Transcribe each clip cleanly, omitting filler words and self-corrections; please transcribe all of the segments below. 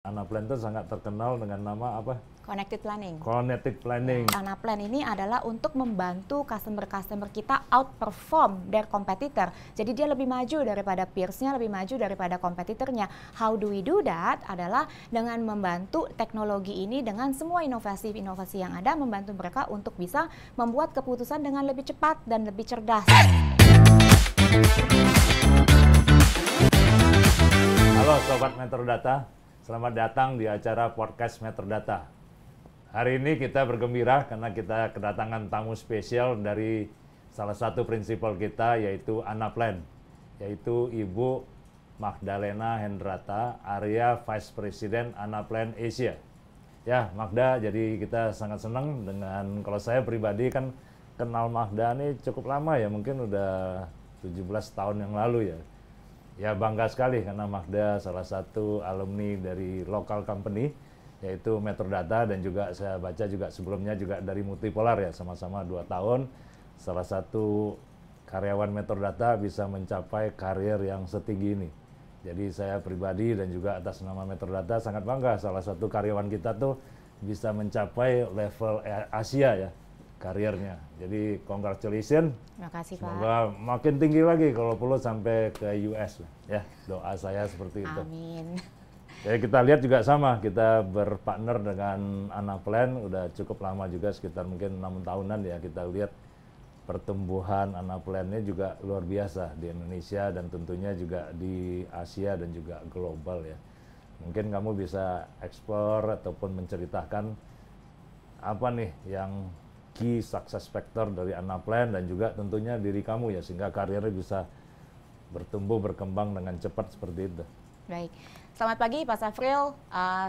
Anaplan itu sangat terkenal dengan nama apa? Connected Planning. Connected Planning. Anaplan ini adalah untuk membantu customer-customer kita outperform their competitor. Jadi dia lebih maju daripada peersnya, lebih maju daripada kompetitornya. How do we do that? Adalah dengan membantu teknologi ini dengan semua inovasi-inovasi yang ada, membantu mereka untuk bisa membuat keputusan dengan lebih cepat dan lebih cerdas. Halo Sobat Metrodata, selamat datang di acara podcast Metrodata. Hari ini kita bergembira karena kita kedatangan tamu spesial dari salah satu prinsipal kita, yaitu Anaplan, yaitu Ibu Magdalena Hendrata, Area Vice President Anaplan Asia. Ya, Magda, jadi kita sangat senang dengan, kalau saya pribadi kan kenal Magda ini cukup lama ya, mungkin udah 17 tahun yang lalu ya. Ya bangga sekali karena Magda salah satu alumni dari local company, yaitu Metrodata, dan juga saya baca juga sebelumnya juga dari Multipolar ya, sama-sama 2 tahun. Salah satu karyawan Metrodata bisa mencapai karir yang setinggi ini. Jadi saya pribadi dan juga atas nama Metrodata sangat bangga salah satu karyawan kita tuh bisa mencapai level Asia ya karirnya. Jadi congratulations. Terima kasih, Pak. Semoga makin tinggi lagi kalau perlu sampai ke US lah ya. Doa saya seperti itu. Amin. Jadi kita lihat juga sama, kita berpartner dengan Anaplan udah cukup lama juga, sekitar mungkin 6 tahunan ya. Kita lihat pertumbuhan Anaplan-nya juga luar biasa di Indonesia dan tentunya juga di Asia dan juga global ya. Mungkin kamu bisa explore ataupun menceritakan apa nih yang key success factor dari Anaplan dan juga tentunya diri kamu ya, sehingga karirnya bisa bertumbuh berkembang dengan cepat seperti itu. Baik, selamat pagi Pak Safril,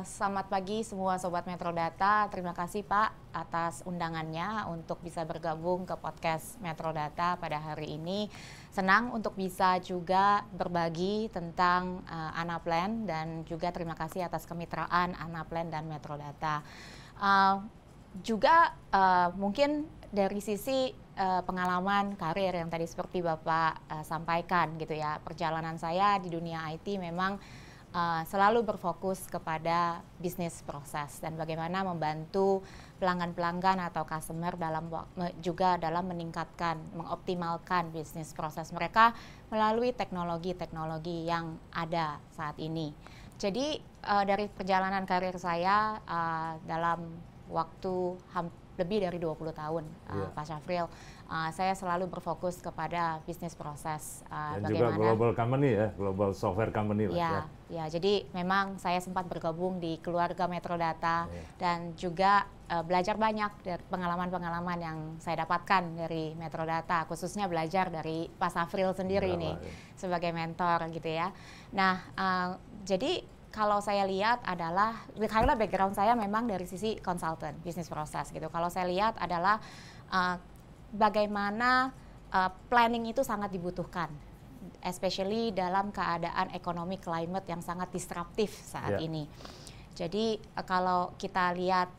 selamat pagi semua Sobat Metrodata. Terima kasih Pak atas undangannya untuk bisa bergabung ke podcast Metrodata pada hari ini. Senang untuk bisa juga berbagi tentang Anaplan dan juga terima kasih atas kemitraan Anaplan dan Metrodata. Juga mungkin dari sisi pengalaman karir yang tadi seperti Bapak sampaikan gitu ya, perjalanan saya di dunia IT memang selalu berfokus kepada bisnis proses dan bagaimana membantu pelanggan-pelanggan atau customer juga dalam meningkatkan, mengoptimalkan bisnis proses mereka melalui teknologi-teknologi yang ada saat ini. Jadi dari perjalanan karir saya dalam waktu lebih dari 20 tahun, Pak Syafril, saya selalu berfokus kepada bisnis proses. Dan juga global company ya, global software company lah ya. Jadi memang saya sempat bergabung di keluarga Metrodata dan juga belajar banyak dari pengalaman-pengalaman yang saya dapatkan dari Metrodata, khususnya belajar dari Pak Syafril sendiri nih sebagai mentor gitu ya. Nah, jadi kalau saya lihat adalah, karena background saya memang dari sisi konsultan, bisnis proses gitu. Kalau saya lihat adalah bagaimana planning itu sangat dibutuhkan, especially dalam keadaan ekonomi climate yang sangat disruptif saat ini. Jadi kalau kita lihat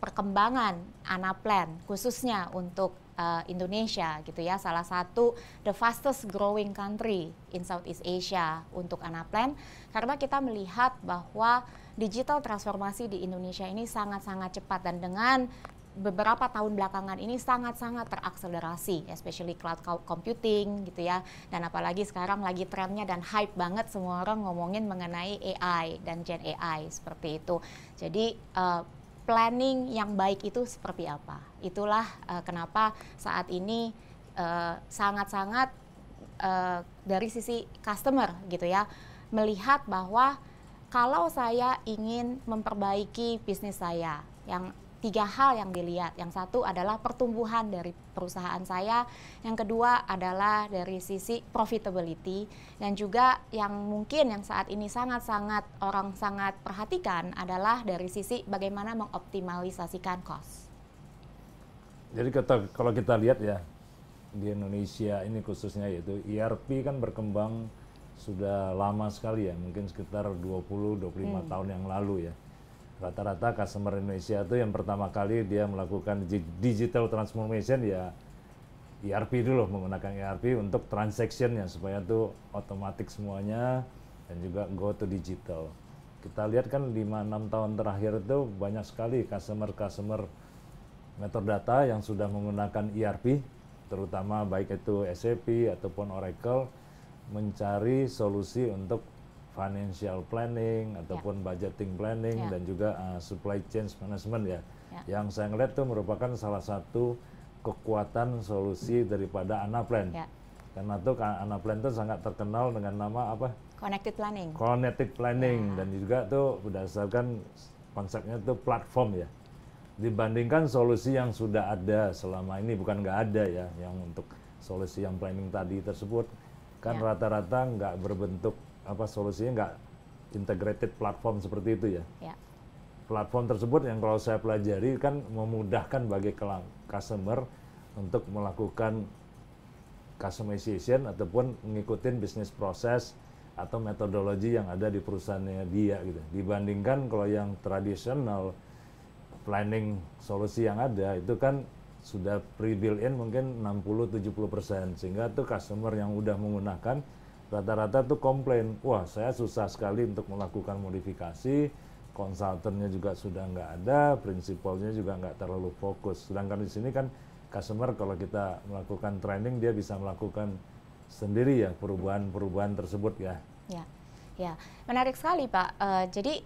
perkembangan Anaplan, khususnya untuk Indonesia gitu ya, salah satu the fastest growing country in Southeast Asia untuk Anaplan, karena kita melihat bahwa digital transformasi di Indonesia ini sangat-sangat cepat dan dengan beberapa tahun belakangan ini sangat-sangat terakselerasi, especially cloud computing gitu ya, dan apalagi sekarang lagi trennya dan hype banget semua orang ngomongin mengenai AI dan Gen AI seperti itu. Jadi planning yang baik itu seperti apa? Itulah kenapa saat ini sangat-sangat dari sisi customer gitu ya, melihat bahwa kalau saya ingin memperbaiki bisnis saya, yang 3 hal yang dilihat. Yang satu adalah pertumbuhan dari perusahaan saya, yang kedua adalah dari sisi profitability, dan juga yang mungkin yang saat ini sangat-sangat orang sangat perhatikan adalah dari sisi bagaimana mengoptimalisasikan cost. Jadi kalau kita lihat ya, di Indonesia ini khususnya, yaitu ERP kan berkembang sudah lama sekali ya, mungkin sekitar 20-25 tahun yang lalu ya. Rata-rata customer Indonesia itu yang pertama kali dia melakukan digital transformation ya ERP dulu, menggunakan ERP untuk transaction ya, supaya tuh otomatis semuanya dan juga go to digital. kita lihat kan 5-6 tahun terakhir itu banyak sekali customer metadata yang sudah menggunakan ERP, terutama baik itu SAP ataupun Oracle, mencari solusi untuk financial planning ataupun budgeting planning dan juga supply chain management ya. Yang saya ngeliat itu merupakan salah satu kekuatan solusi daripada Anaplan. Karena tuh Anaplan itu sangat terkenal dengan nama apa? Connected Planning. Connected Planning dan juga tuh berdasarkan konsepnya tuh platform ya. Dibandingkan solusi yang sudah ada selama ini, bukan nggak ada ya, yang untuk solusi yang planning tadi tersebut kan rata-rata nggak berbentuk apa solusinya nggak integrated platform seperti itu ya. Platform tersebut yang kalau saya pelajari kan memudahkan bagi customer untuk melakukan customization ataupun mengikuti bisnis proses atau metodologi yang ada di perusahaannya dia gitu. Dibandingkan kalau yang tradisional planning solusi yang ada itu kan sudah pre-built in mungkin 60-70%, sehingga tuh customer yang udah menggunakan rata-rata tuh komplain, wah saya susah sekali untuk melakukan modifikasi, konsultannya juga sudah nggak ada, prinsipalnya juga nggak terlalu fokus. Sedangkan di sini kan customer kalau kita melakukan training dia bisa melakukan sendiri ya perubahan-perubahan tersebut ya. Ya, menarik sekali Pak. Jadi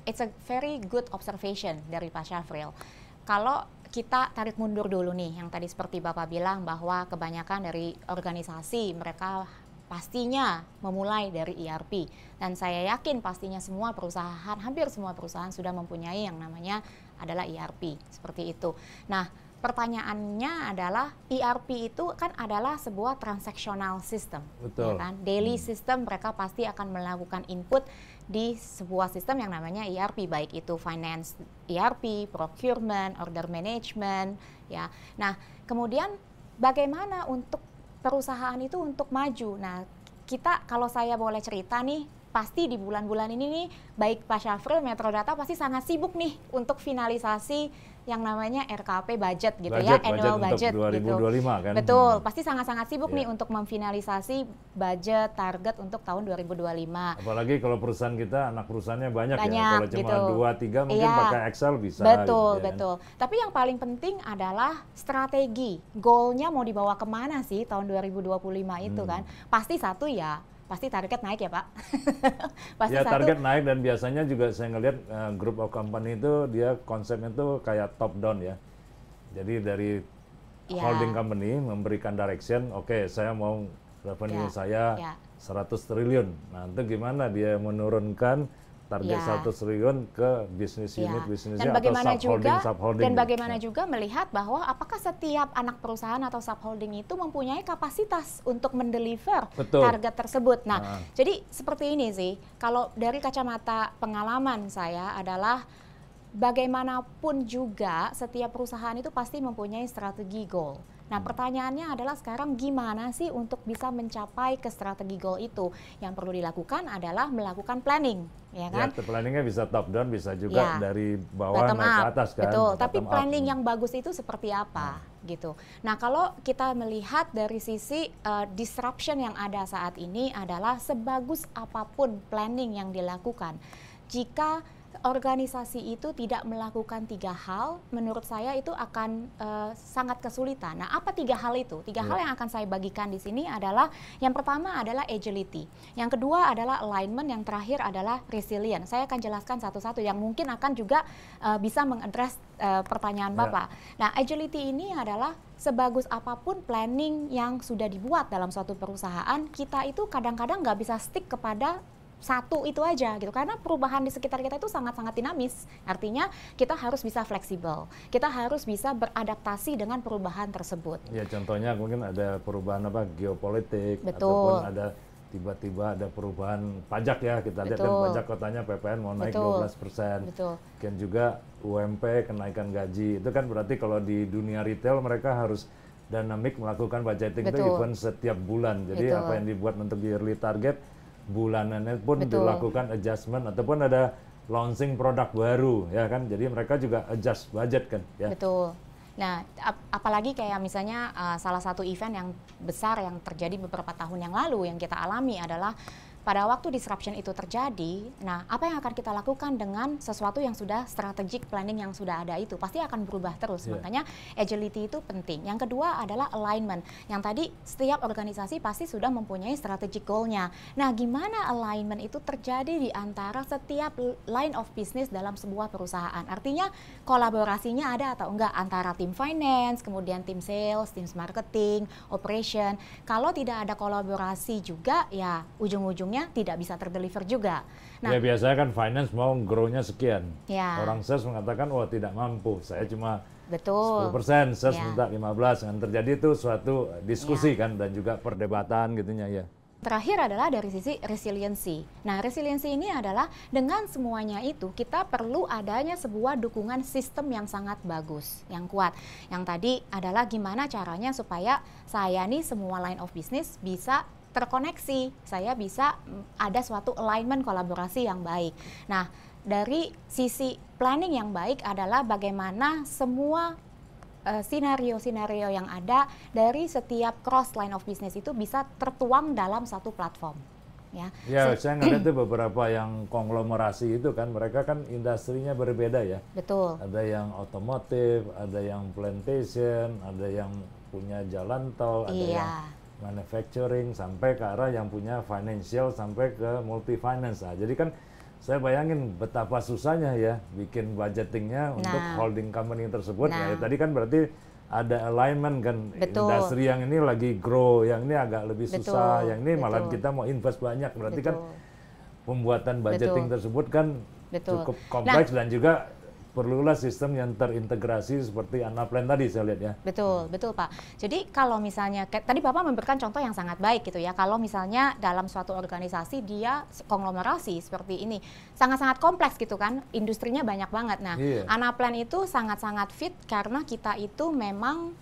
it's a very good observation dari Pak Syafril. Kalau kita tarik mundur dulu nih, yang tadi seperti Bapak bilang bahwa kebanyakan dari organisasi mereka pastinya memulai dari ERP. Dan saya yakin pastinya semua perusahaan, hampir semua perusahaan sudah mempunyai yang namanya adalah ERP, seperti itu. Nah, pertanyaannya adalah ERP itu kan adalah sebuah transactional system, ya kan? Daily system mereka pasti akan melakukan input di sebuah sistem yang namanya ERP, baik itu finance ERP, procurement, order management, ya. Nah, kemudian bagaimana untuk perusahaan itu untuk maju? Nah, kita kalau saya boleh cerita nih, pasti di bulan-bulan ini nih, baik Pak Syafril, Metrodata pasti sangat sibuk nih untuk finalisasi yang namanya RKP budget gitu ya, annual budget untuk 2025 gitu. Kan? Betul, pasti sangat-sangat sibuk nih untuk memfinalisasi budget target untuk tahun 2025. Apalagi kalau perusahaan kita, anak perusahaannya banyak ya, kalau cuma gitu. 2-3 mungkin pakai Excel bisa. Betul, gitu, betul. Kan? Tapi yang paling penting adalah strategi, goalnya mau dibawa kemana sih tahun 2025 itu kan. Pasti satu ya, pasti target naik ya Pak. Pasti ya target naik, dan biasanya juga saya ngelihat group of company itu dia konsepnya itu kayak top down ya. Jadi dari holding company memberikan direction, oke, saya mau revenue saya 100 triliun. Nah itu gimana dia menurunkan target 100 triliun ke bisnis unit bisnisnya atau subholding. Dan bagaimana juga melihat bahwa apakah setiap anak perusahaan atau subholding itu mempunyai kapasitas untuk mendeliver target tersebut. Nah, jadi seperti ini sih, kalau dari kacamata pengalaman saya adalah bagaimanapun juga setiap perusahaan itu pasti mempunyai strategi goal. Nah, pertanyaannya adalah sekarang gimana sih untuk bisa mencapai ke strategi goal itu? Yang perlu dilakukan adalah melakukan planning, ya kan? Ya, planningnya bisa top down, bisa juga dari bawah naik ke atas kan. Betul, tapi planning yang bagus itu seperti apa gitu. Nah, kalau kita melihat dari sisi disruption yang ada saat ini adalah sebagus apapun planning yang dilakukan, jika organisasi itu tidak melakukan 3 hal, menurut saya itu akan sangat kesulitan. Nah, apa 3 hal itu? 3 hal yang akan saya bagikan di sini adalah, yang pertama adalah agility, yang kedua adalah alignment, yang terakhir adalah resilience. Saya akan jelaskan satu-satu yang mungkin akan juga bisa mengadres pertanyaan Bapak. Nah, agility ini adalah sebagus apapun planning yang sudah dibuat dalam suatu perusahaan, kita itu kadang-kadang nggak bisa stick kepada satu itu aja gitu, karena perubahan di sekitar kita itu sangat-sangat dinamis. Artinya kita harus bisa fleksibel, kita harus bisa beradaptasi dengan perubahan tersebut. Ya, contohnya mungkin ada perubahan geopolitik, ataupun ada tiba-tiba ada perubahan pajak ya, kita lihat kan pajak kotanya PPN mau naik 12%. Mungkin juga UMP kenaikan gaji, itu kan berarti kalau di dunia retail mereka harus dynamic melakukan budgeting itu even setiap bulan. Jadi apa yang dibuat untuk yearly target, bulanannya pun dilakukan adjustment, ataupun ada launching produk baru ya kan, jadi mereka juga adjust budget kan ya. Betul. Nah, apalagi kayak misalnya salah satu event yang besar yang terjadi beberapa tahun yang lalu yang kita alami adalah pada waktu disruption itu terjadi, nah apa yang akan kita lakukan dengan sesuatu yang sudah strategic planning yang sudah ada itu pasti akan berubah terus. Makanya agility itu penting. Yang kedua adalah alignment. Yang tadi setiap organisasi pasti sudah mempunyai strategic goal-nya. Nah, gimana alignment itu terjadi di antara setiap line of business dalam sebuah perusahaan? Artinya kolaborasinya ada atau enggak antara tim finance, kemudian tim sales, tim marketing, operation. Kalau tidak ada kolaborasi juga, ya ujung-ujungnya tidak bisa terdeliver juga. Nah, ya biasanya kan finance mau grow-nya sekian. Ya. Orang sales mengatakan, oh tidak mampu, saya cuma betul. 10%, sales minta 15%. Kan terjadi itu suatu diskusi kan, dan juga perdebatan gitunya ya. Terakhir adalah dari sisi resiliensi. Nah, resiliensi ini adalah dengan semuanya itu kita perlu adanya sebuah dukungan sistem yang sangat bagus, yang kuat. Yang tadi adalah gimana caranya supaya saya nih semua line of business bisa terkoneksi, saya bisa ada suatu alignment kolaborasi yang baik. Nah, dari sisi planning yang baik adalah bagaimana semua skenario-skenario yang ada dari setiap cross line of business itu bisa tertuang dalam satu platform. Ya, saya ngeliat itu beberapa yang konglomerasi itu kan, mereka kan industrinya berbeda ya. Betul. Ada yang otomotif, ada yang plantation, ada yang punya jalan tol, ada yang manufacturing, sampai ke arah yang punya financial, sampai ke multi finance. Nah, jadi kan saya bayangin betapa susahnya ya bikin budgetingnya untuk holding company tersebut. Nah, ya, tadi kan berarti ada alignment kan. Betul. Industri yang ini lagi grow, yang ini agak lebih susah, yang ini malah kita mau invest banyak. Berarti kan pembuatan budgeting tersebut kan cukup kompleks dan juga perlulah sistem yang terintegrasi seperti Anaplan tadi saya lihat ya. Betul, betul Pak. Jadi kalau misalnya, tadi Bapak memberikan contoh yang sangat baik gitu ya, kalau misalnya dalam suatu organisasi dia konglomerasi seperti ini, sangat-sangat kompleks gitu kan, industrinya banyak banget. Nah, Anaplan itu sangat-sangat fit karena kita itu memang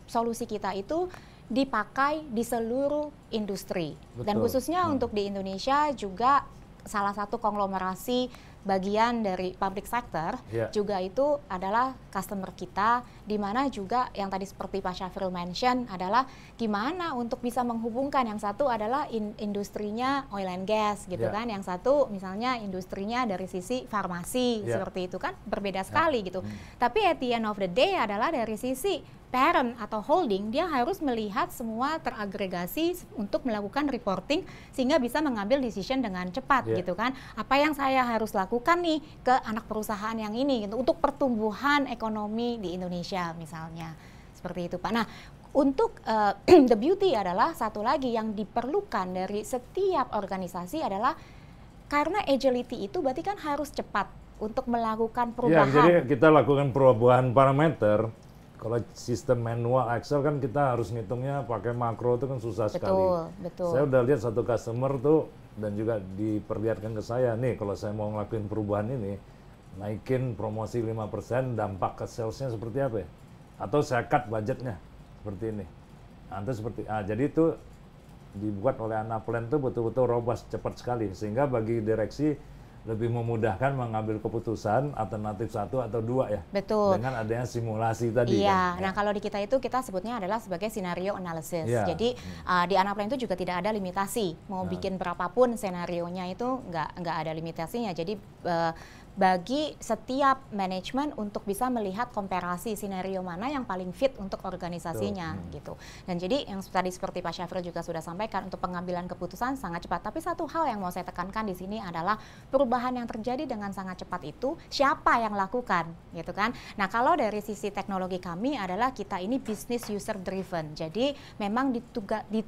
solusi kita itu dipakai di seluruh industri. Betul. Dan khususnya untuk di Indonesia juga salah satu konglomerasi bagian dari public sector juga itu adalah customer kita, di mana juga yang tadi seperti Pak Syafril mention adalah gimana untuk bisa menghubungkan, yang satu adalah industrinya oil and gas gitu kan, yang satu misalnya industrinya dari sisi farmasi seperti itu kan berbeda sekali gitu. Tapi at the end of the day adalah dari sisi parent atau holding, dia harus melihat semua teragregasi untuk melakukan reporting sehingga bisa mengambil decision dengan cepat gitu kan. Apa yang saya harus lakukan nih ke anak perusahaan yang ini gitu, untuk pertumbuhan ekonomi di Indonesia misalnya. Seperti itu Pak. Nah, untuk the beauty adalah satu lagi yang diperlukan dari setiap organisasi adalah karena agility itu berarti kan harus cepat untuk melakukan perubahan. Ya, jadi kita lakukan perubahan parameter. Kalau sistem manual Excel kan kita harus ngitungnya pakai makro, itu kan susah sekali. Betul. Saya udah lihat satu customer tuh dan juga diperlihatkan ke saya, nih kalau saya mau ngelakuin perubahan ini, naikin promosi 5%, dampak ke salesnya seperti apa ya? Atau saya cut budgetnya seperti ini. Nanti seperti, jadi itu dibuat oleh Anaplan tuh betul-betul robust, cepat sekali, sehingga bagi direksi lebih memudahkan mengambil keputusan alternatif 1 atau 2 ya. Betul. Dengan adanya simulasi tadi. Iya, kan? Nah kalau di kita itu kita sebutnya adalah sebagai scenario analysis. Jadi di Anaplan itu juga tidak ada limitasi. Mau bikin berapapun senarionya itu nggak ada limitasinya. Jadi bagi setiap manajemen untuk bisa melihat komparasi skenario mana yang paling fit untuk organisasinya gitu. Dan jadi yang tadi seperti Pak Syafril juga sudah sampaikan, untuk pengambilan keputusan sangat cepat. Tapi satu hal yang mau saya tekankan di sini adalah perubahan yang terjadi dengan sangat cepat itu siapa yang lakukan gitu kan. Nah, kalau dari sisi teknologi kami adalah kita ini business user driven. Jadi memang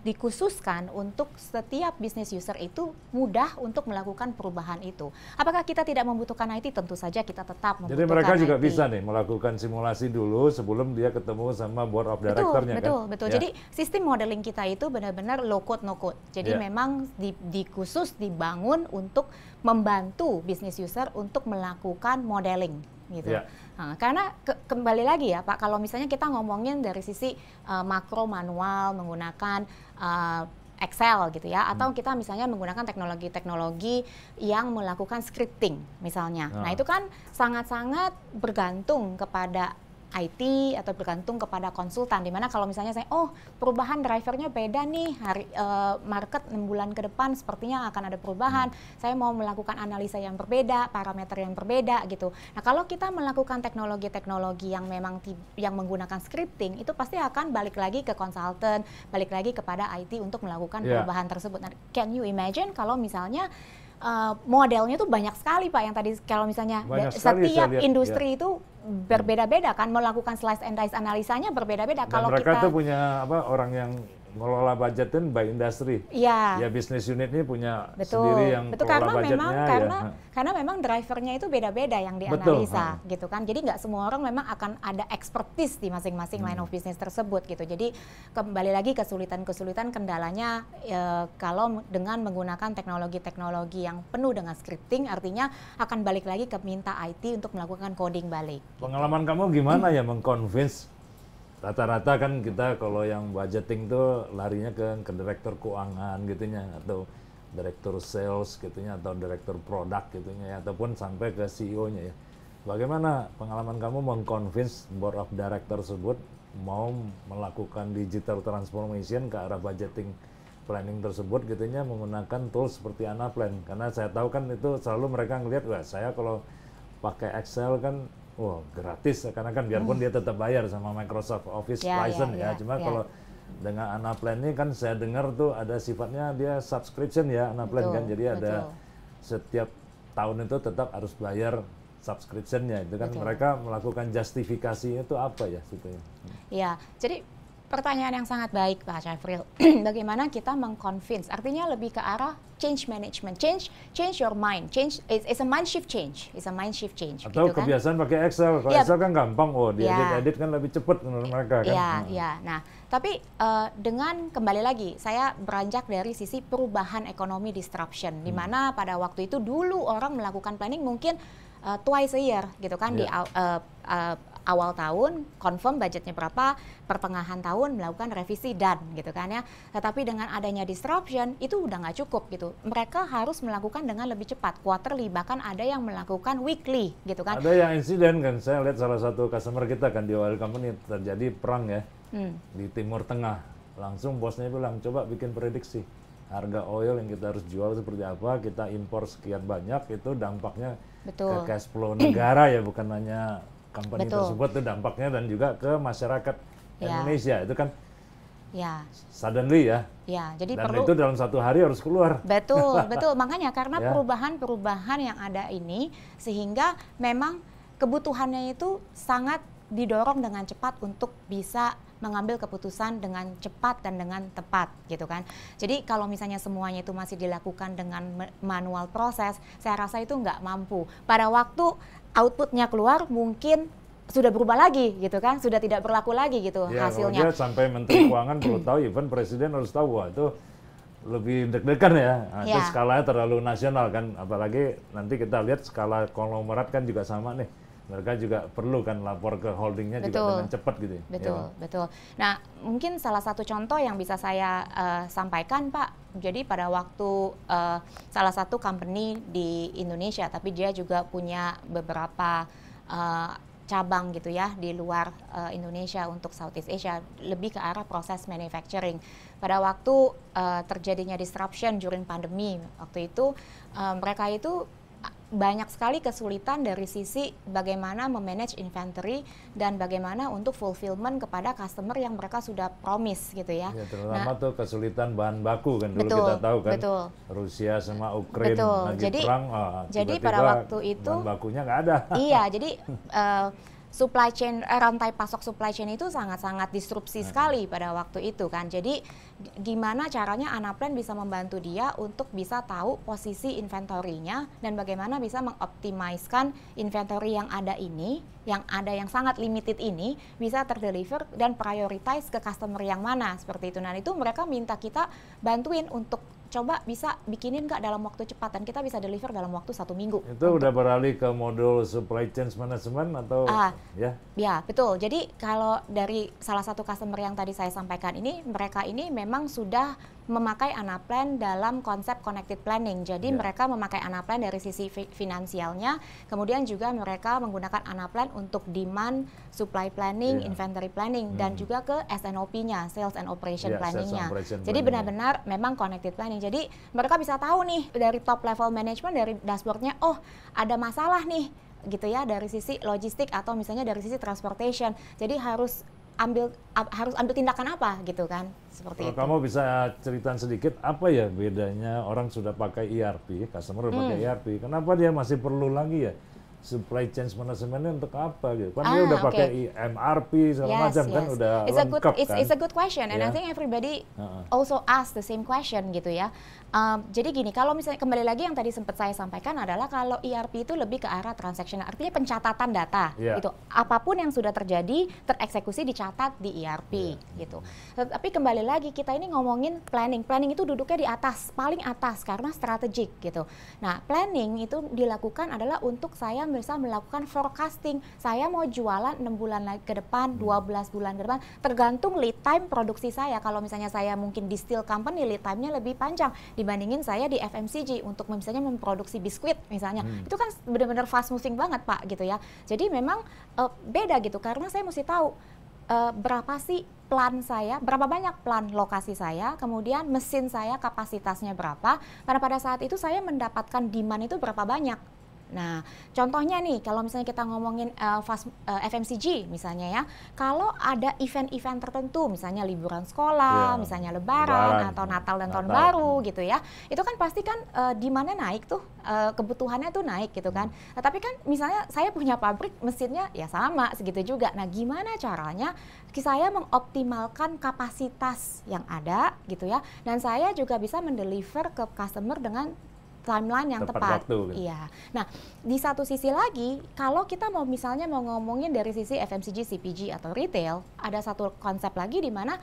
dikhususkan untuk setiap business user itu mudah untuk melakukan perubahan itu. Apakah kita tidak membutuhkan IT? Tentu saja kita tetap membutuhkan IT. Jadi mereka juga bisa nih melakukan simulasi dulu sebelum dia ketemu sama board of director-nya kan? Betul. Jadi sistem modeling kita itu benar-benar low code no code. Jadi memang dikhusus dibangun untuk membantu business user untuk melakukan modeling gitu. Nah, karena kembali lagi ya Pak, kalau misalnya kita ngomongin dari sisi makro manual menggunakan Excel gitu ya, atau kita misalnya menggunakan teknologi-teknologi yang melakukan scripting misalnya. Nah itu kan sangat-sangat bergantung kepada IT atau bergantung kepada konsultan, dimana kalau misalnya saya, oh perubahan drivernya beda nih, market 6 bulan ke depan sepertinya akan ada perubahan, saya mau melakukan analisa yang berbeda, parameter yang berbeda gitu. Nah kalau kita melakukan teknologi-teknologi yang memang yang menggunakan scripting, itu pasti akan balik lagi ke konsultan, balik lagi kepada IT untuk melakukan perubahan tersebut. Nah, can you imagine kalau misalnya modelnya tuh banyak sekali Pak, yang tadi kalau misalnya setiap industri itu berbeda-beda kan, melakukan slice and dice analisanya berbeda-beda. Kalau mereka tuh punya orang yang ngelola budgetin by industri. Ya bisnis unit ini punya sendiri yang kelola budgetnya. Karena memang drivernya itu beda-beda yang dianalisa gitu kan. Jadi nggak semua orang memang akan ada expertise di masing-masing line of business tersebut gitu. Jadi kembali lagi kesulitan-kesulitan kendalanya kalau dengan menggunakan teknologi-teknologi yang penuh dengan scripting, artinya akan balik lagi ke minta IT untuk melakukan coding balik. Pengalaman kamu gimana ya mengconvince? Rata-rata kan kita kalau yang budgeting tuh larinya ke direktur keuangan gitunya, atau direktur sales gitunya, atau direktur produk gitunya ya, ataupun sampai ke CEO-nya ya. Bagaimana pengalaman kamu mengconvince board of director tersebut mau melakukan digital transformation ke arah budgeting planning tersebut gitunya menggunakan tools seperti Anaplan? Karena saya tahu kan itu selalu mereka ngelihat, wah saya kalau pakai Excel kan gratis, karena kan biarpun dia tetap bayar sama Microsoft Office license Cuma kalau dengan Anaplan ini kan saya dengar tuh ada sifatnya dia subscription ya Anaplan kan, jadi ada setiap tahun itu tetap harus bayar subscriptionnya itu kan. Mereka melakukan justifikasinya itu apa ya sebetulnya? Ya, jadi pertanyaan yang sangat baik Pak Syafril. Bagaimana kita mengconvince? Artinya lebih ke arah change management, change your mind, it's a mind shift change, Atau gitu kebiasaan kan? Pakai Excel, kalau Excel kan gampang, edit kan lebih cepat menurut mereka kan. Nah, tapi dengan kembali lagi, saya beranjak dari sisi perubahan ekonomi disruption, di mana pada waktu itu dulu orang melakukan planning mungkin twice a year gitu kan, di awal tahun confirm budgetnya berapa, pertengahan tahun melakukan revisi dan gitu kan ya. Tetapi dengan adanya disruption itu udah nggak cukup gitu. Mereka harus melakukan dengan lebih cepat, quarterly, bahkan ada yang melakukan weekly gitu kan. Ada yang insiden kan, saya lihat salah satu customer kita kan di oil company terjadi perang ya di Timur Tengah. Langsung bosnya bilang, coba bikin prediksi harga oil yang kita harus jual seperti apa, kita impor sekian banyak, itu dampaknya ke cash flow negara ya, bukan hanya company tersebut, itu dampaknya dan juga ke masyarakat Indonesia itu kan suddenly jadi dan perlu, itu dalam 1 hari harus keluar. Betul makanya karena perubahan-perubahan yang ada ini sehingga memang kebutuhannya itu sangat didorong dengan cepat untuk bisa mengambil keputusan dengan cepat dan dengan tepat gitu kan. Jadi kalau misalnya semuanya itu masih dilakukan dengan manual proses, saya rasa itu nggak mampu. Pada waktu outputnya keluar mungkin sudah berubah lagi gitu kan, sudah tidak berlaku lagi gitu hasilnya. Dia sampai Menteri Keuangan perlu tahu, even Presiden harus tahu, wah itu lebih deg-degan ya. Itu skalanya terlalu nasional kan, apalagi nanti kita lihat skala konglomerat kan juga sama nih. Mereka juga perlu kan lapor ke holdingnya juga dengan cepat gitu. Betul. Nah, mungkin salah satu contoh yang bisa saya sampaikan Pak. Jadi pada waktu salah satu company di Indonesia, tapi dia juga punya beberapa cabang gitu ya di luar Indonesia untuk Southeast Asia, lebih ke arah proses manufacturing. Pada waktu terjadinya disruption during pandemi waktu itu, mereka itu banyak sekali kesulitan dari sisi bagaimana memanage inventory dan bagaimana untuk fulfillment kepada customer yang mereka sudah promise gitu ya. Terutama tuh kesulitan bahan baku kan dulu kita tahu kan. Rusia sama Ukraina lagi perang, jadi pada waktu itu bahan bakunya nggak ada. Iya, jadi supply chain, rantai pasok supply chain itu sangat-sangat disrupsi sekali pada waktu itu kan. Jadi gimana caranya Anaplan bisa membantu dia untuk bisa tahu posisi inventory-nya dan bagaimana bisa mengoptimiskan inventory yang ada ini, yang sangat limited ini bisa terdeliver dan prioritize ke customer yang mana seperti itu. Nah itu mereka minta kita bantuin untuk coba bisa bikinin nggak dalam waktu cepat dan kita bisa deliver dalam waktu 1 minggu. Itu udah beralih ke modul supply chain management atau ya betul. Jadi kalau dari salah satu customer yang tadi saya sampaikan ini, mereka ini memang sudah memakai Anaplan dalam konsep connected planning. Jadi mereka memakai Anaplan dari sisi finansialnya, kemudian juga mereka menggunakan Anaplan untuk demand, supply planning, inventory planning, dan juga ke S&OP-nya, sales and operation planning-nya. Jadi benar-benar memang connected planning. Jadi mereka bisa tahu nih dari top level management, dari dashboard-nya, oh ada masalah nih gitu ya dari sisi logistik atau misalnya dari sisi transportation. Jadi harus ambil tindakan apa gitu kan, seperti itu. Kamu bisa ceritain sedikit apa ya bedanya orang sudah pakai ERP, customer udah pakai ERP, kenapa dia masih perlu lagi ya supply chain management untuk apa gitu? Kan dia udah pakai MRP segala macam kan udah lengkap kan. It's a good question, and I think everybody also ask the same question gitu ya. Jadi gini, kalau misalnya kembali lagi yang tadi sempat saya sampaikan adalah kalau ERP itu lebih ke arah transactional, artinya pencatatan data gitu. Apapun yang sudah terjadi tereksekusi dicatat di ERP gitu. Tapi kembali lagi kita ini ngomongin planning. Planning itu duduknya di atas, paling atas karena strategik gitu. Nah, planning itu dilakukan adalah untuk saya bisa melakukan forecasting. Saya mau jualan 6 bulan lagi ke depan, 12 bulan ke depan, tergantung lead time produksi saya. Kalau misalnya saya mungkin di steel company, lead time-nya lebih panjang dibandingin saya di FMCG untuk misalnya memproduksi biskuit misalnya. Itu kan benar-benar fast moving banget Pak gitu ya. Jadi memang beda gitu karena saya mesti tahu berapa sih plan saya, berapa banyak plan lokasi saya, kemudian mesin saya kapasitasnya berapa, karena pada saat itu saya mendapatkan demand itu berapa banyak. Nah, contohnya nih, kalau misalnya kita ngomongin FMCG misalnya ya, kalau ada event-event tertentu, misalnya liburan sekolah, misalnya lebaran atau Natal dan Tahun Baru gitu ya, itu kan pasti kan demand-nya naik tuh, kebutuhannya tuh naik gitu kan. Nah, tapi kan misalnya saya punya pabrik, mesinnya ya sama segitu juga. Nah, gimana caranya saya mengoptimalkan kapasitas yang ada gitu ya, dan saya juga bisa mendeliver ke customer dengan timeline yang tepat. Waktu, gitu. Iya. Nah, di satu sisi lagi, kalau kita mau misalnya mau ngomongin dari sisi FMCG, CPG atau retail, ada satu konsep lagi di mana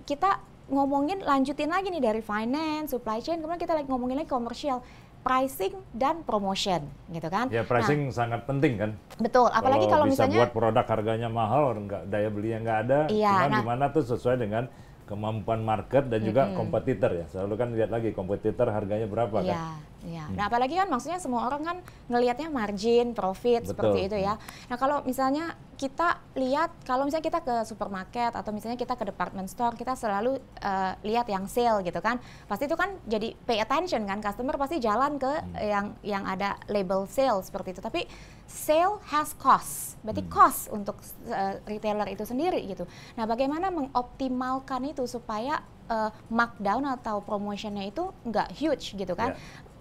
kita ngomongin lanjutin lagi nih dari finance, supply chain, kemudian kita lagi ngomongin lagi commercial, pricing dan promotion, gitu kan? Ya, pricing sangat penting kan. Betul, apalagi kalau bisa misalnya buat produk harganya mahal, daya belinya nggak ada, cuma gimana tuh sesuai dengan kemampuan market dan juga kompetitor ya. Selalu kan lihat lagi kompetitor harganya berapa kan. Iya. Nah, apalagi kan maksudnya semua orang kan ngelihatnya margin, profit seperti itu ya. Nah, kalau misalnya kita lihat, kalau misalnya kita ke supermarket atau misalnya kita ke department store, kita selalu lihat yang sale gitu kan. Pasti itu kan jadi pay attention kan, customer pasti jalan ke yang ada label sale seperti itu. Tapi sale has cost, berarti cost untuk retailer itu sendiri gitu. Nah, bagaimana mengoptimalkan itu supaya markdown atau promotionnya itu nggak huge gitu kan.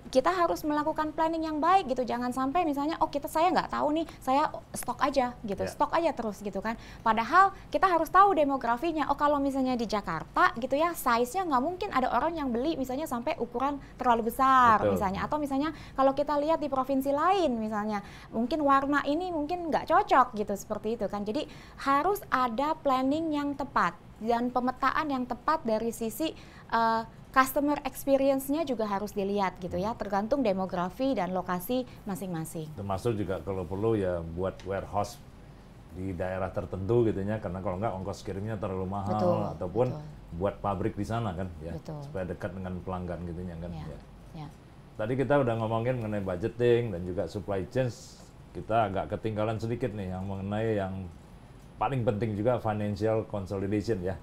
Kita harus melakukan planning yang baik gitu, jangan sampai misalnya saya nggak tahu nih, saya stok aja gitu, stok aja terus gitu kan. Padahal kita harus tahu demografinya. Kalau misalnya di Jakarta gitu ya, size-nya nggak mungkin ada orang yang beli misalnya sampai ukuran terlalu besar misalnya, atau misalnya kalau kita lihat di provinsi lain misalnya, mungkin warna ini mungkin nggak cocok gitu, seperti itu kan. Jadi harus ada planning yang tepat dan pemetaan yang tepat dari sisi customer experience-nya juga harus dilihat gitu ya, tergantung demografi dan lokasi masing-masing. Termasuk juga kalau perlu ya buat warehouse di daerah tertentu gitu ya, karena kalau nggak ongkos kirimnya terlalu mahal, ataupun buat pabrik di sana kan ya, supaya dekat dengan pelanggan gitu ya kan. Tadi kita udah ngomongin mengenai budgeting dan juga supply chain, kita agak ketinggalan sedikit nih yang mengenai yang paling penting juga financial consolidation ya,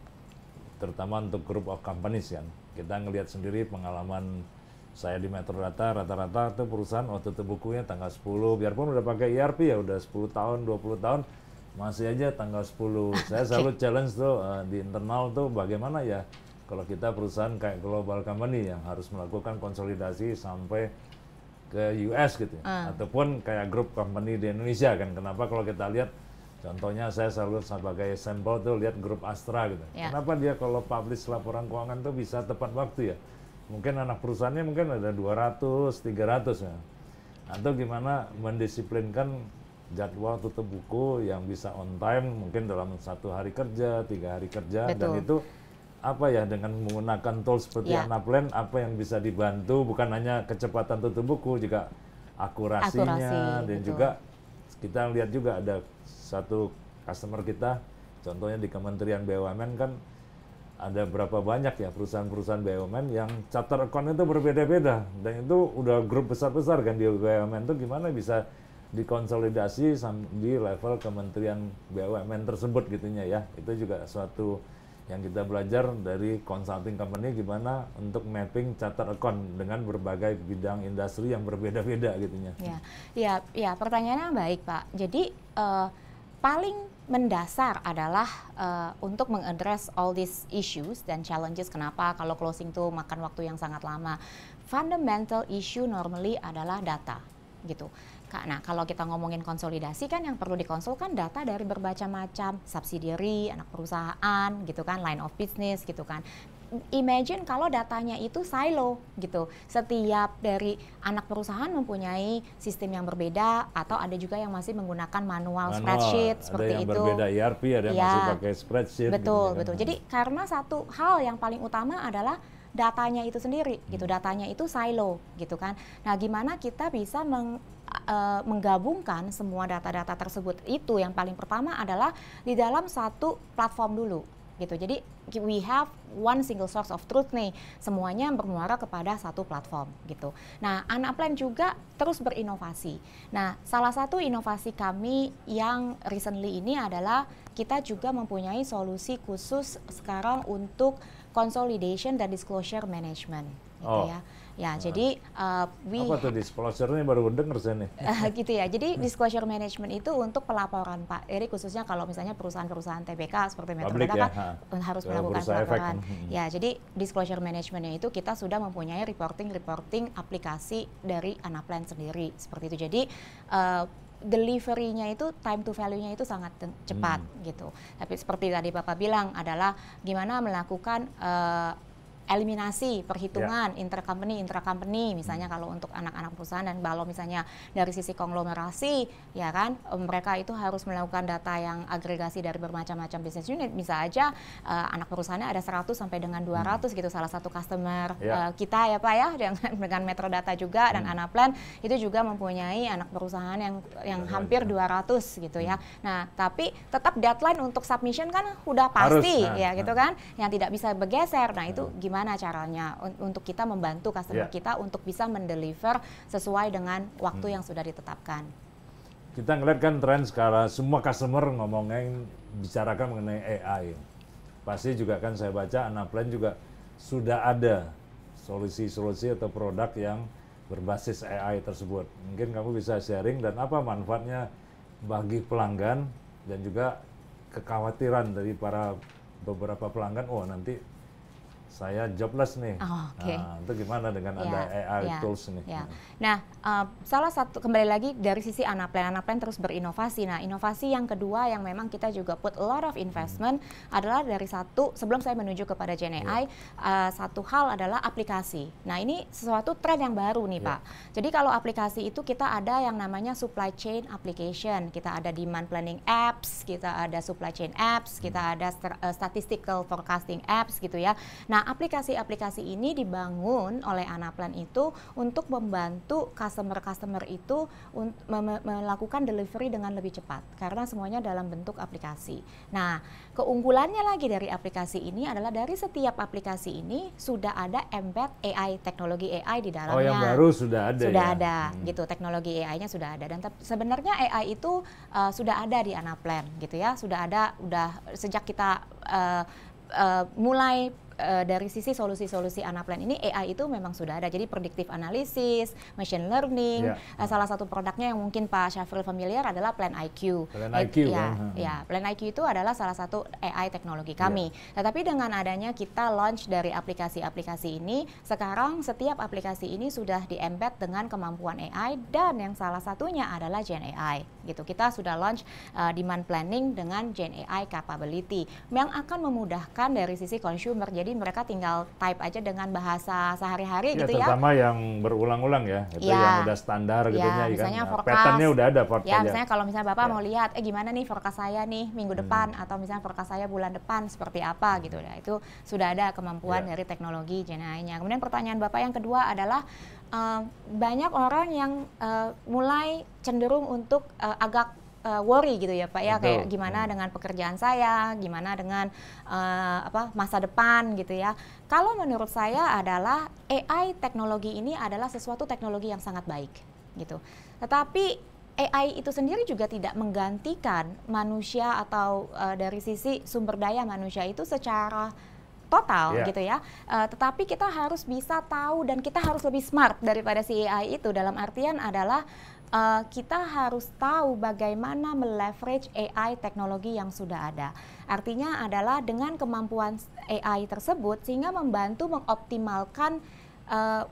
terutama untuk group of companies kan. Kita ngelihat sendiri pengalaman saya di Metrodata, rata-rata tuh perusahaan waktu tutup bukunya tanggal 10, biarpun udah pakai ERP ya udah 10 tahun, 20 tahun, masih aja tanggal 10. Saya selalu challenge tuh di internal tuh bagaimana ya kalau kita perusahaan kayak global company yang harus melakukan konsolidasi sampai ke US gitu, ataupun kayak grup company di Indonesia kan. Kenapa kalau kita lihat, contohnya saya selalu sebagai sampel tuh lihat grup Astra gitu. Kenapa dia kalau publish laporan keuangan tuh bisa tepat waktu ya? Mungkin anak perusahaannya mungkin ada 200, 300 ya. Atau gimana mendisiplinkan jadwal tutup buku yang bisa on time, mungkin dalam 1 hari kerja, 3 hari kerja. Dan itu apa ya, dengan menggunakan tools seperti Anaplan, apa yang bisa dibantu, bukan hanya kecepatan tutup buku, juga akurasinya, dan juga kita lihat juga ada satu customer kita, contohnya di Kementerian BUMN kan ada berapa banyak ya perusahaan-perusahaan BUMN yang charter account itu berbeda-beda, dan itu udah grup besar-besar kan di BUMN itu gimana bisa dikonsolidasi di level kementerian BUMN tersebut gitunya ya. Itu juga suatu yang kita belajar dari consulting company gimana untuk mapping charter account dengan berbagai bidang industri yang berbeda-beda gitunya. Ya, pertanyaannya baik Pak. Jadi paling mendasar adalah untuk mengadres all these issues dan challenges. Kenapa kalau closing tuh makan waktu yang sangat lama? Fundamental issue normally adalah data, gitu. Nah, kalau kita ngomongin konsolidasi kan yang perlu dikonsul kan data dari berbagai macam subsidiary, anak perusahaan, gitu kan, line of business, gitu kan. Imagine kalau datanya itu silo gitu. Setiap dari anak perusahaan mempunyai sistem yang berbeda atau ada juga yang masih menggunakan manual spreadsheet seperti itu. Ada yang berbeda ERP, ada yang masih pakai spreadsheet. Betul, gitu, betul. Jadi karena satu hal yang paling utama adalah datanya itu sendiri gitu. Datanya itu silo gitu kan. Nah, gimana kita bisa menggabungkan semua data-data tersebut? Itu yang paling pertama adalah di dalam satu platform dulu gitu. Jadi we have one single source of truth nih, semuanya bermuara kepada satu platform gitu. Nah, Anaplan juga terus berinovasi. Nah, salah satu inovasi kami yang recently ini adalah kita juga mempunyai solusi khusus sekarang untuk consolidation dan disclosure management gitu ya. Ya, jadi apa tuh disclosure ini baru denger saya nih. Gitu ya. Jadi disclosure management itu untuk pelaporan Pak. Jadi khususnya kalau misalnya perusahaan-perusahaan TBK seperti Metro Data kan harus melakukan pelaporan. Ya, jadi disclosure managementnya itu kita sudah mempunyai reporting aplikasi dari Anaplan sendiri seperti itu. Jadi delivery-nya itu time to value-nya itu sangat cepat gitu. Tapi seperti tadi Bapak bilang adalah gimana melakukan eliminasi perhitungan intracompany misalnya kalau untuk anak-anak perusahaan, dan kalau misalnya dari sisi konglomerasi ya kan mereka itu harus melakukan data yang agregasi dari bermacam-macam business unit. Bisa aja anak perusahaannya ada 100 sampai dengan 200 gitu. Salah satu customer kita ya Pak ya dengan Metro Data juga dan Anaplan itu juga mempunyai anak perusahaan yang hampir 200 gitu ya. Nah, tapi tetap deadline untuk submission kan udah pasti ya gitu kan, yang tidak bisa bergeser. Nah, itu gimana caranya untuk kita membantu customer kita untuk bisa mendeliver sesuai dengan waktu yang sudah ditetapkan. Kita ngeliat kan tren sekarang semua customer bicarakan mengenai AI. Pasti juga kan saya baca Anaplan juga sudah ada solusi-solusi atau produk yang berbasis AI tersebut. Mungkin kamu bisa sharing dan apa manfaatnya bagi pelanggan dan juga kekhawatiran dari beberapa pelanggan, nanti saya jobless nih. Nah, itu gimana dengan ada AI tools ini? Nah, salah satu kembali lagi dari sisi Anaplan terus berinovasi. Nah, inovasi yang kedua yang memang kita juga put a lot of investment adalah dari satu, sebelum saya menuju kepada Gen AI, satu hal adalah aplikasi. Nah, ini sesuatu tren yang baru nih Pak. Jadi kalau aplikasi itu kita ada yang namanya supply chain application, kita ada demand planning apps, kita ada supply chain apps, kita ada statistical forecasting apps gitu ya. Nah, aplikasi-aplikasi ini dibangun oleh Anaplan itu untuk membantu customer itu melakukan delivery dengan lebih cepat karena semuanya dalam bentuk aplikasi. Nah, keunggulannya lagi dari aplikasi ini adalah dari setiap aplikasi ini sudah ada embed AI, teknologi AI di dalamnya. Oh, yang baru sudah ada. Sudah ada, gitu. Teknologi AI-nya sudah ada, dan sebenarnya AI itu sudah ada di Anaplan, gitu ya. Sudah ada, sejak kita mulai dari sisi solusi-solusi Anaplan ini, AI itu memang sudah ada. Jadi predictive analysis, machine learning. Salah satu produknya yang mungkin Pak Syafril familiar adalah Plan IQ. Plan IQ Plan IQ itu adalah salah satu AI teknologi kami. Tetapi dengan adanya kita launch dari aplikasi-aplikasi ini, sekarang setiap aplikasi ini sudah di-embed dengan kemampuan AI, dan yang salah satunya adalah Gen AI. Gitu. Kita sudah launch demand planning dengan Gen AI capability yang akan memudahkan dari sisi consumer. Jadi mereka tinggal type aja dengan bahasa sehari-hari gitu ya. Terutama yang berulang-ulang ya, itu yang udah standar gitu ya. Misalnya kan. Patternnya udah ada portfolio. Misalnya kalau misalnya Bapak mau lihat, gimana nih forecast saya nih minggu depan, atau misalnya forecast saya bulan depan seperti apa gitu ya. Itu sudah ada kemampuan dari teknologi Gen AI-nya. Kemudian pertanyaan Bapak yang kedua adalah banyak orang yang mulai cenderung untuk agak worry gitu ya Pak ya, Betul. kayak gimana dengan pekerjaan saya, gimana dengan masa depan gitu ya. Kalau menurut saya adalah AI teknologi ini adalah sesuatu teknologi yang sangat baik gitu. Tetapi AI itu sendiri juga tidak menggantikan manusia atau dari sisi sumber daya manusia itu secara total gitu ya. Tetapi kita harus bisa tahu dan kita harus lebih smart daripada si AI itu, dalam artian adalah kita harus tahu bagaimana meleverage AI teknologi yang sudah ada. Artinya adalah dengan kemampuan AI tersebut sehingga membantu mengoptimalkan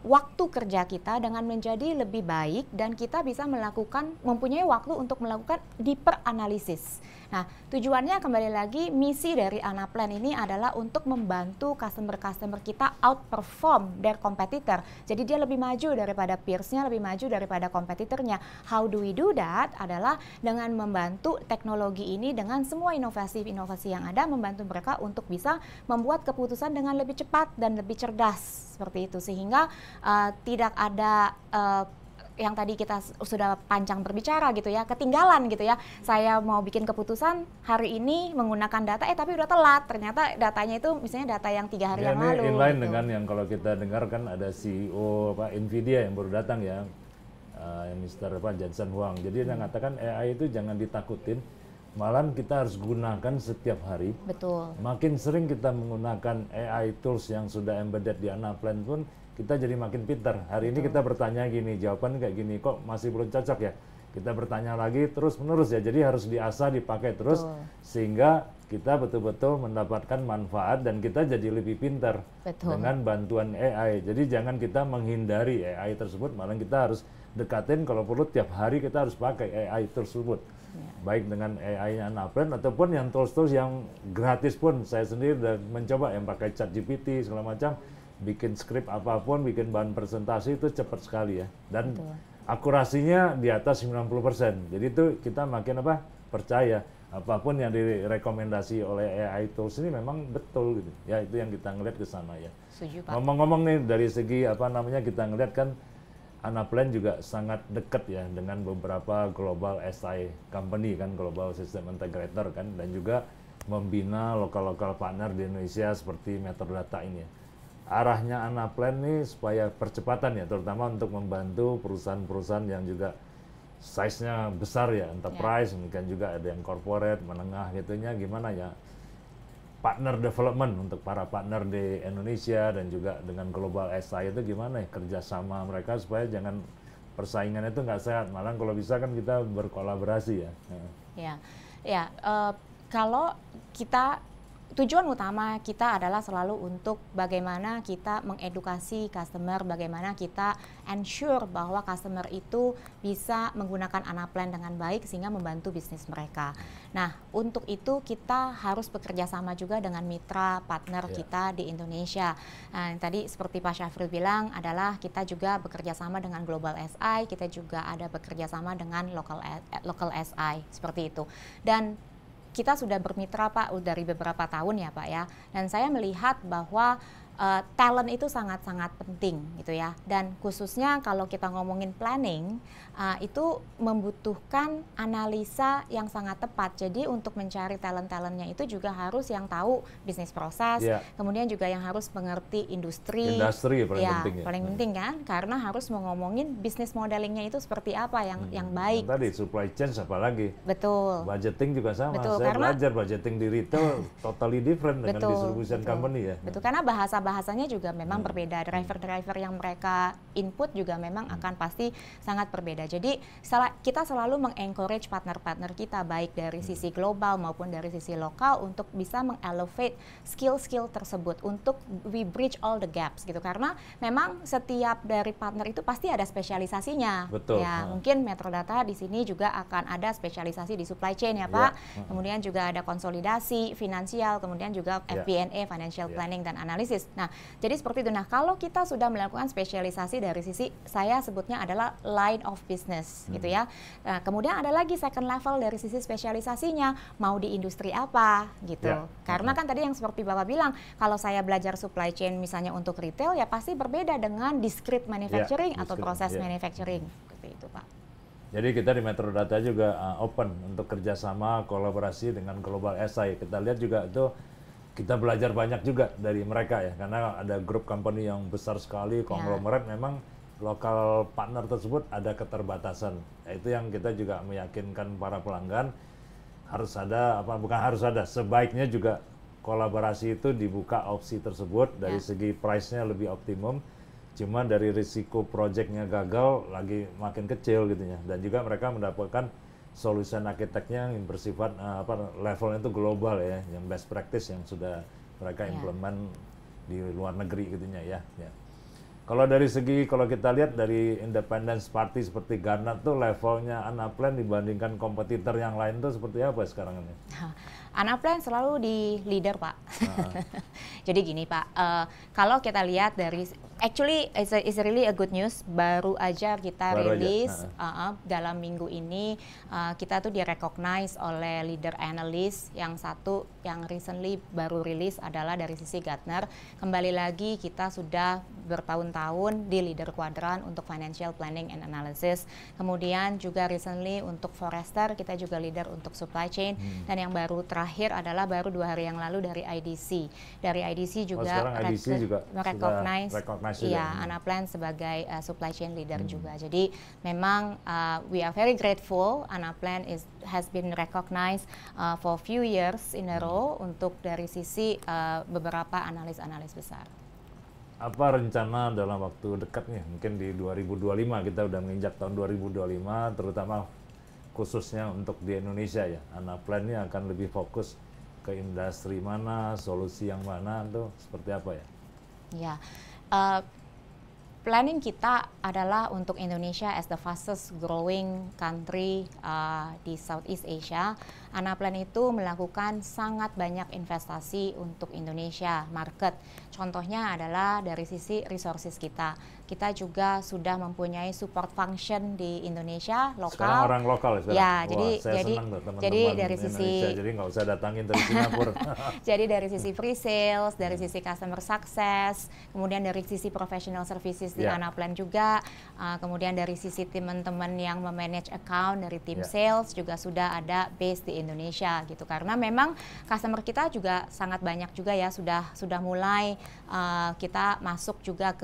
waktu kerja kita dengan menjadi lebih baik, dan kita bisa mempunyai waktu untuk melakukan deeper analysis. Nah, tujuannya kembali lagi, misi dari Anaplan ini adalah untuk membantu customer-customer kita outperform their competitor. Jadi dia lebih maju daripada peersnya, lebih maju daripada kompetitornya. How do we do that? Adalah dengan membantu teknologi ini dengan semua inovasi-inovasi yang ada, membantu mereka untuk bisa membuat keputusan dengan lebih cepat dan lebih cerdas, seperti itu. Sehingga tidak ada yang tadi kita sudah panjang berbicara gitu ya, ketinggalan gitu ya. Saya mau bikin keputusan hari ini menggunakan data, tapi udah telat. Ternyata datanya itu misalnya data yang 3 hari yang lalu. Ini inline gitu. dengan yang kalau kita dengar kan ada CEO Nvidia yang baru datang ya, Mr. Jensen Huang. Jadi dia mengatakan AI itu jangan ditakutin, malah kita harus gunakan setiap hari. Betul. Makin sering kita menggunakan AI tools yang sudah embedded di Anaplan pun, kita jadi makin pintar. Hari ini kita bertanya gini, jawaban kayak gini, kok masih belum cocok ya? Kita bertanya lagi terus menerus ya, jadi harus diasah, dipakai terus, sehingga kita betul-betul mendapatkan manfaat dan kita jadi lebih pintar dengan bantuan AI. Jadi jangan kita menghindari AI tersebut, malah kita harus dekatin, kalau perlu tiap hari kita harus pakai AI tersebut. Baik dengan AI-nya Anaplan ataupun yang tools-tools yang gratis pun. Saya sendiri udah mencoba yang pakai ChatGPT segala macam, bikin skrip apapun, bikin bahan presentasi itu cepat sekali ya. Dan akurasinya di atas 90%. Jadi itu kita makin percaya apapun yang direkomendasi oleh AI tools ini memang betul gitu. Ya itu yang kita ngeliat ke sana ya. Setuju, Pak. Ngomong-ngomong nih dari segi kita ngeliat kan Anaplan juga sangat dekat ya dengan beberapa global SI company kan, global system integrator kan, dan juga membina lokal-lokal partner di Indonesia seperti Metrodata ini ya. Arahnya Anaplan nih supaya percepatan ya, terutama untuk membantu perusahaan-perusahaan yang juga size-nya besar ya, enterprise, kan juga ada yang corporate, menengah gitunya, gimana ya partner development untuk para partner di Indonesia dan juga dengan global SI itu gimana ya kerjasama mereka supaya jangan persaingan itu nggak sehat, malah kalau bisa kan kita berkolaborasi ya. Kalau kita tujuan utama kita adalah selalu untuk bagaimana kita mengedukasi customer, bagaimana kita ensure bahwa customer itu bisa menggunakan Anaplan dengan baik sehingga membantu bisnis mereka. Nah, untuk itu kita harus bekerja sama juga dengan mitra partner kita di Indonesia. Nah, tadi seperti Pak Syafril bilang adalah kita juga bekerja sama dengan global SI, kita juga ada bekerja sama dengan local SI, seperti itu. Dan kita sudah bermitra Pak dari beberapa tahun ya Pak ya, dan saya melihat bahwa talent itu sangat-sangat penting gitu ya, dan khususnya kalau kita ngomongin planning itu membutuhkan analisa yang sangat tepat. Jadi untuk mencari talent-talentnya itu juga harus yang tahu bisnis proses, kemudian juga yang harus mengerti industri paling penting ya. Paling penting kan, karena harus ngomongin bisnis modelingnya itu seperti apa yang baik. Tadi supply chain apalagi. Betul. Budgeting juga sama. Betul, saya belajar budgeting di retail totally different dengan distribution company ya. Betul, karena bahasanya juga memang berbeda. Driver-driver yang mereka input juga memang akan pasti sangat berbeda. Jadi kita selalu mengencourage partner-partner kita baik dari sisi global maupun dari sisi lokal untuk bisa mengelevate skill-skill tersebut untuk we bridge all the gaps gitu. Karena memang setiap dari partner itu pasti ada spesialisasinya. Betul. Ya, mungkin Metrodata di sini juga akan ada spesialisasi di supply chain ya Pak. Kemudian juga ada konsolidasi finansial, kemudian juga FP&A, financial planning dan analisis. Nah, jadi seperti itu. Nah, kalau kita sudah melakukan spesialisasi dari sisi, saya sebutnya adalah line of business gitu ya. Nah, kemudian ada lagi second level dari sisi spesialisasinya, mau di industri apa gitu. Karena kan tadi yang seperti Bapak bilang, kalau saya belajar supply chain misalnya untuk retail ya pasti berbeda dengan discrete manufacturing atau proses manufacturing. Seperti itu Pak. Jadi kita di Metro Data juga open untuk kerjasama kolaborasi dengan Global SI. Kita lihat juga itu kita belajar banyak juga dari mereka ya, karena ada grup company yang besar sekali, konglomerat, memang lokal partner tersebut ada keterbatasan. Itu yang kita juga meyakinkan para pelanggan harus ada, bukan harus ada, sebaiknya juga kolaborasi itu dibuka opsi tersebut dari segi price-nya lebih optimum. Cuma dari risiko projectnya gagal lagi makin kecil gitu ya, dan juga mereka mendapatkan solution arsiteknya yang bersifat levelnya itu global ya, yang best practice yang sudah mereka implement di luar negeri gitu ya. Kalau dari segi, kalau kita lihat dari independence party seperti Gartner tuh levelnya Anaplan dibandingkan kompetitor yang lain tuh seperti apa sekarang ini? Anaplan selalu di leader, Pak. Jadi gini, Pak, kalau kita lihat dari, actually it's really a good news, baru aja kita rilis dalam minggu ini, kita tuh di-recognize oleh leader analyst, yang satu yang recently baru rilis adalah dari sisi Gartner. Kembali lagi kita sudah bertahun-tahun di leader kuadran untuk financial planning and analysis. Kemudian juga recently untuk Forrester kita juga leader untuk supply chain, dan yang baru terakhir adalah baru 2 hari yang lalu dari IDC. Dari IDC juga recognize Anaplan sebagai supply chain leader juga. Jadi memang we are very grateful, Anaplan has been recognized for few years in a row untuk dari sisi beberapa analis-analis besar. Apa rencana dalam waktu dekat nih, mungkin di 2025, kita udah menginjak tahun 2025, terutama khususnya untuk di Indonesia ya, Anaplan ini akan lebih fokus ke industri mana, solusi yang mana, itu seperti apa ya? Ya, planning kita adalah untuk Indonesia as the fastest growing country di Southeast Asia. Anaplan itu melakukan sangat banyak investasi untuk Indonesia market. Contohnya adalah dari sisi resources kita. Kita juga sudah mempunyai support function di Indonesia lokal. Sekarang orang lokal ya? Ya, jadi dari sisi Indonesia, jadi nggak usah datangin dari Singapura. Jadi dari sisi free sales, dari sisi customer success, kemudian dari sisi professional services di Anaplan juga, kemudian dari sisi teman-teman yang memanage account dari tim sales juga sudah ada base di Indonesia gitu. Karena memang customer kita juga sangat banyak juga ya, sudah mulai kita masuk juga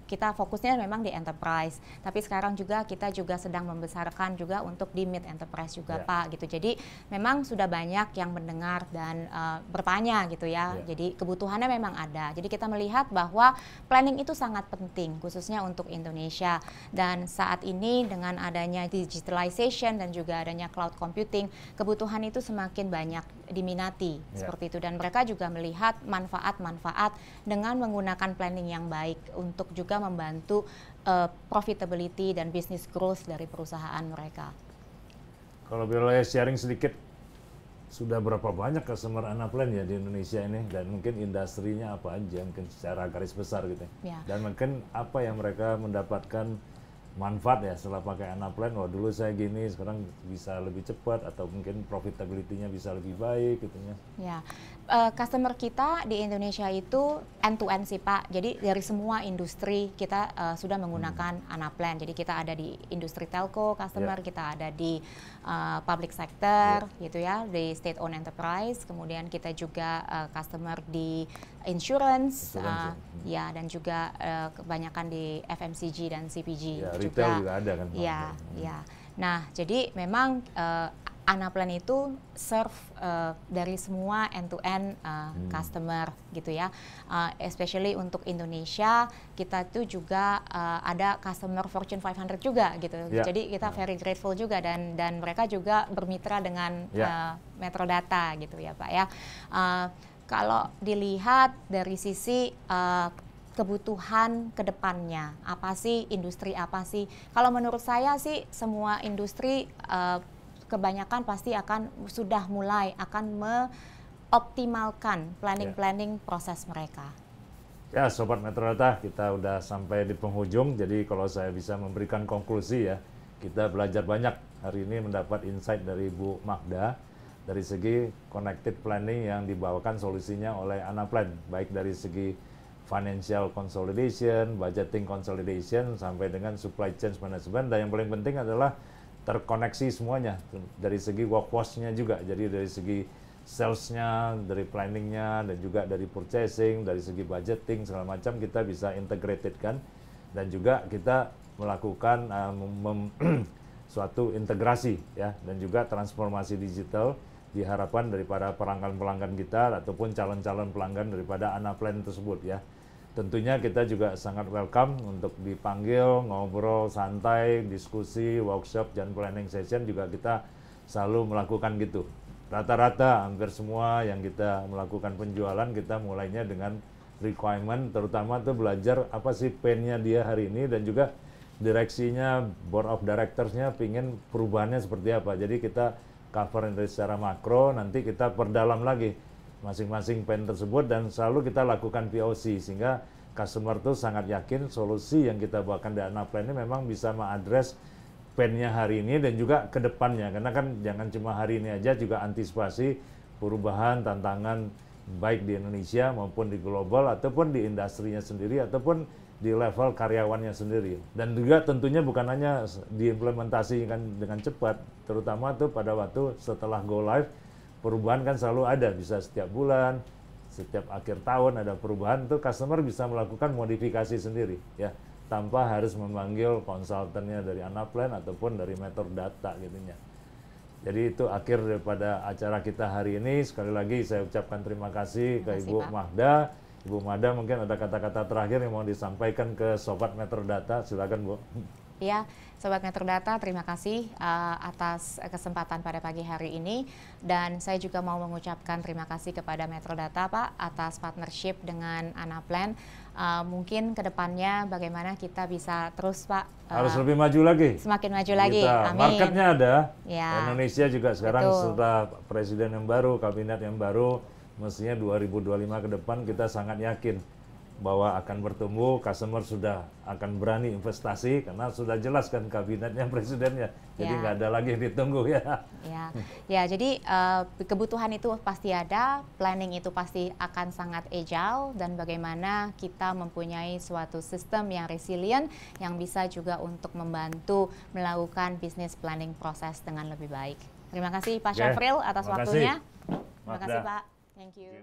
kita fokusnya memang di enterprise, tapi sekarang juga kita juga sedang membesarkan juga untuk di mid enterprise juga Pak gitu. Jadi memang sudah banyak yang mendengar dan bertanya gitu ya. Jadi kebutuhannya memang ada. Jadi kita melihat bahwa planning itu sangat penting khususnya untuk Indonesia, dan saat ini dengan adanya digitalization dan juga adanya cloud computing, kebutuhan itu semakin banyak diminati seperti itu, dan mereka juga melihat manfaat-manfaat dengan menggunakan planning yang baik untuk juga membantu profitability dan business growth dari perusahaan mereka. Kalau boleh sharing sedikit, sudah berapa banyak customer Anaplan ya di Indonesia ini, dan mungkin industrinya apa aja, mungkin secara garis besar gitu ya. Dan mungkin apa yang mereka mendapatkan manfaat ya setelah pakai Anaplan, wah dulu saya gini, sekarang bisa lebih cepat, atau mungkin profitability-nya bisa lebih baik gitu ya. Customer kita di Indonesia itu end-to-end sih Pak, jadi dari semua industri kita sudah menggunakan Anaplan. Jadi kita ada di industri telco customer, kita ada di public sector gitu ya, di state owned enterprise, kemudian kita juga customer di insurance, ya, dan juga kebanyakan di FMCG dan CPG retail juga ada kan. Nah jadi memang Anaplan itu serve dari semua end-to-end customer gitu ya, especially untuk Indonesia kita tuh juga ada customer Fortune 500 juga gitu. Jadi kita very grateful juga, dan mereka juga bermitra dengan Metro Data gitu ya Pak ya. Kalau dilihat dari sisi kebutuhan ke depannya, apa sih industri apa sih? Kalau menurut saya sih semua industri kebanyakan pasti sudah mulai akan mengoptimalkan planning proses mereka. Ya Sobat Metro Data, kita udah sampai di penghujung, jadi kalau saya bisa memberikan konklusi ya, kita belajar banyak hari ini, mendapat insight dari Bu Magda dari segi connected planning yang dibawakan solusinya oleh Anaplan, baik dari segi financial consolidation, budgeting consolidation, sampai dengan supply chain management, dan yang paling penting adalah terkoneksi semuanya dari segi workforce-nya juga, jadi dari segi sales-nya, dari planning-nya, dan juga dari purchasing, dari segi budgeting segala macam kita bisa integrated kan, dan juga kita melakukan suatu integrasi ya, dan juga transformasi digital diharapkan daripada pelanggan-pelanggan kita ataupun calon-calon pelanggan daripada Anaplan tersebut ya. Tentunya kita juga sangat welcome untuk dipanggil, ngobrol, santai, diskusi, workshop, dan planning session juga kita selalu melakukan gitu. Rata-rata hampir semua yang kita melakukan penjualan kita mulainya dengan requirement, terutama tuh belajar apa sih pain-nya dia hari ini, dan juga direksinya, board of directors-nya pingin perubahannya seperti apa. Jadi kita cover dari secara makro, nanti kita perdalam lagi masing-masing pain tersebut, dan selalu kita lakukan POC sehingga customer tuh sangat yakin solusi yang kita bawakan di Anaplan ini memang bisa mengadres pain-nya hari ini dan juga ke depannya, karena kan jangan cuma hari ini aja, juga antisipasi perubahan tantangan baik di Indonesia maupun di global ataupun di industrinya sendiri ataupun di level karyawannya sendiri. Dan juga tentunya bukan hanya diimplementasikan dengan cepat, terutama tuh pada waktu setelah go live. Perubahan kan selalu ada, bisa setiap bulan, setiap akhir tahun ada perubahan, tuh customer bisa melakukan modifikasi sendiri ya, tanpa harus memanggil konsultannya dari Anaplan ataupun dari Metrodata gitunya. Jadi itu akhir daripada acara kita hari ini. Sekali lagi saya ucapkan terima kasih ke Ibu Magda. Ibu Magda mungkin ada kata-kata terakhir yang mau disampaikan ke Sobat Metrodata, silakan Bu. Ya, Sobat Metrodata, terima kasih atas kesempatan pada pagi hari ini, dan saya juga mau mengucapkan terima kasih kepada Metrodata Pak atas partnership dengan Anaplan. Mungkin kedepannya bagaimana kita bisa terus Pak harus lebih maju lagi, semakin maju lagi. Amin. Marketnya ada, ya. Indonesia juga sekarang Betul. setelah presiden yang baru, kabinet yang baru, mestinya 2025 ke depan kita sangat yakin bahwa akan bertumbuh, customer sudah akan berani investasi karena sudah jelas kan kabinetnya, presidennya, jadi nggak ada lagi yang ditunggu ya. Ya, jadi kebutuhan itu pasti ada, planning itu pasti akan sangat agile, dan bagaimana kita mempunyai suatu sistem yang resilient yang bisa juga untuk membantu melakukan business planning proses dengan lebih baik. Terima kasih Pak Syafril atas waktunya. Terima kasih Pak. Thank you.